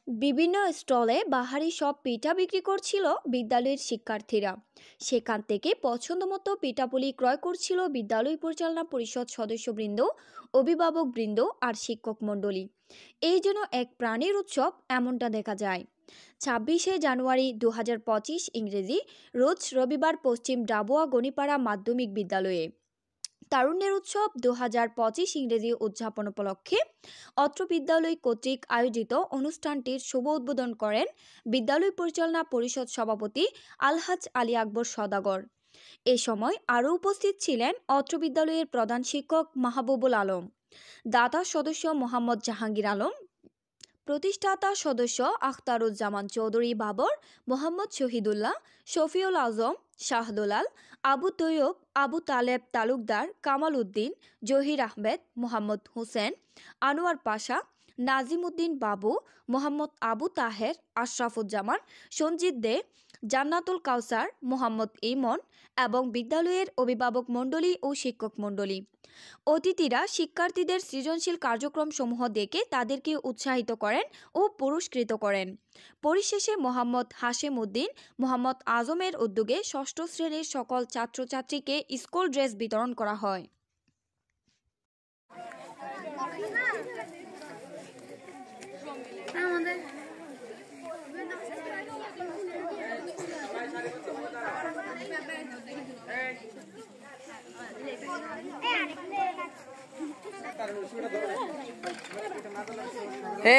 বিভিন্ন স্টলে বাহারি সব পিঠা বিক্রি করছিল বিদ্যালয়ের শিক্ষার্থীরা। সেখান থেকে পছন্দমতো পিঠাপুলি ক্রয় করছিল বিদ্যালয় পরিচালনা পরিষদ সদস্যবৃন্দ, অভিভাবকবৃন্দ আর শিক্ষক মণ্ডলী। এই জন্য এক প্রাণীর উৎসব এমনটা দেখা যায়। 26শে জানুয়ারি 2025 ইংরেজি রোজ রবিবার পশ্চিম ডাবুয়া গণিপাড়া মাধ্যমিক বিদ্যালয়ে তারুণ্যের উৎসব 2025 ইংরেজি উদযাপন উপলক্ষে অত্র বিদ্যালয় কর্তৃক আয়োজিত অনুষ্ঠানটির শুভ উদ্বোধন করেন বিদ্যালয় পরিচালনা পরিষদ সভাপতি আলহাজ আলী আকবর সওদাগর। এ সময় আরও উপস্থিত ছিলেন অত্র বিদ্যালয়ের প্রধান শিক্ষক মাহবুবুল আলম, দাতা সদস্য মোহাম্মদ জাহাঙ্গীর আলম, প্রতিষ্ঠাতা সদস্য আখতারুজ্জামান চৌধুরী বাবর, মোহাম্মদ শহীদুল্লাহ, শফিউল আজম, শাহদুলাল, আবু তৈয়ব, আবু তালেব তালুকদার, কামাল উদ্দিন, জহির আহমেদ, মোহাম্মদ হোসেন, আনোয়ার পাশা, নাজিম উদ্দিন বাবু, মোহাম্মদ আবু তাহের, আশরাফুজ্জামান, সঞ্জিত দে, জান্নাতুল কাউসার, মোহাম্মদ ইমন এবং বিদ্যালয়ের অভিভাবক মণ্ডলী ও শিক্ষক মণ্ডলী। অতিথিরা শিক্ষার্থীদের সৃজনশীল কার্যক্রম সমূহ দেখে তাদেরকে উৎসাহিত করেন ও পুরস্কৃত করেন। পরিশেষে মোহাম্মদ হাশেম উদ্দিন মোহাম্মদ আজমের উদ্যোগে ষষ্ঠ শ্রেণীর সকল ছাত্রছাত্রীকে স্কুল ড্রেস বিতরণ করা হয়।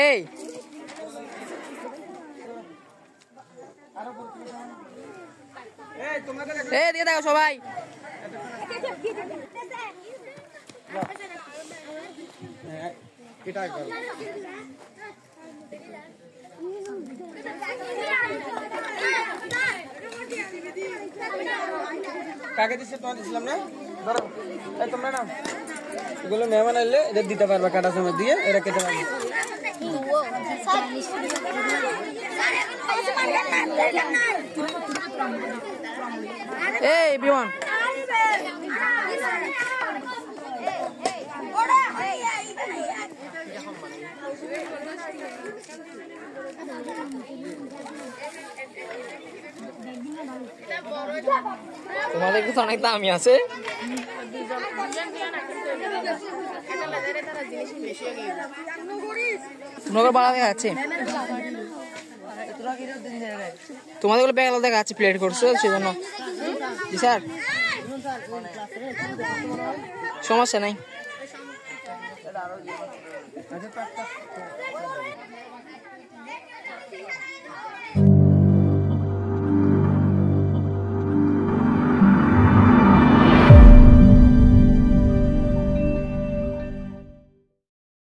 এই দিকে দেখো সবাই। কাকে দিচ্ছে? তোমার দিছিলাম না? ধরো তোমরা না এগুলো মেহমান এলে এটা দিতে পারবে, কাটার সময় দিয়ে এটা কেটে পারবে। এই বিমান তোমাদের কিছু অনেক দামি আছে। নগর বাড়া দেখা যাচ্ছে, তোমাদের গুলো ব্যাগ দেখা যাচ্ছে, প্লেট করছো সেজন্য। জি স্যার, সমস্যা নাই।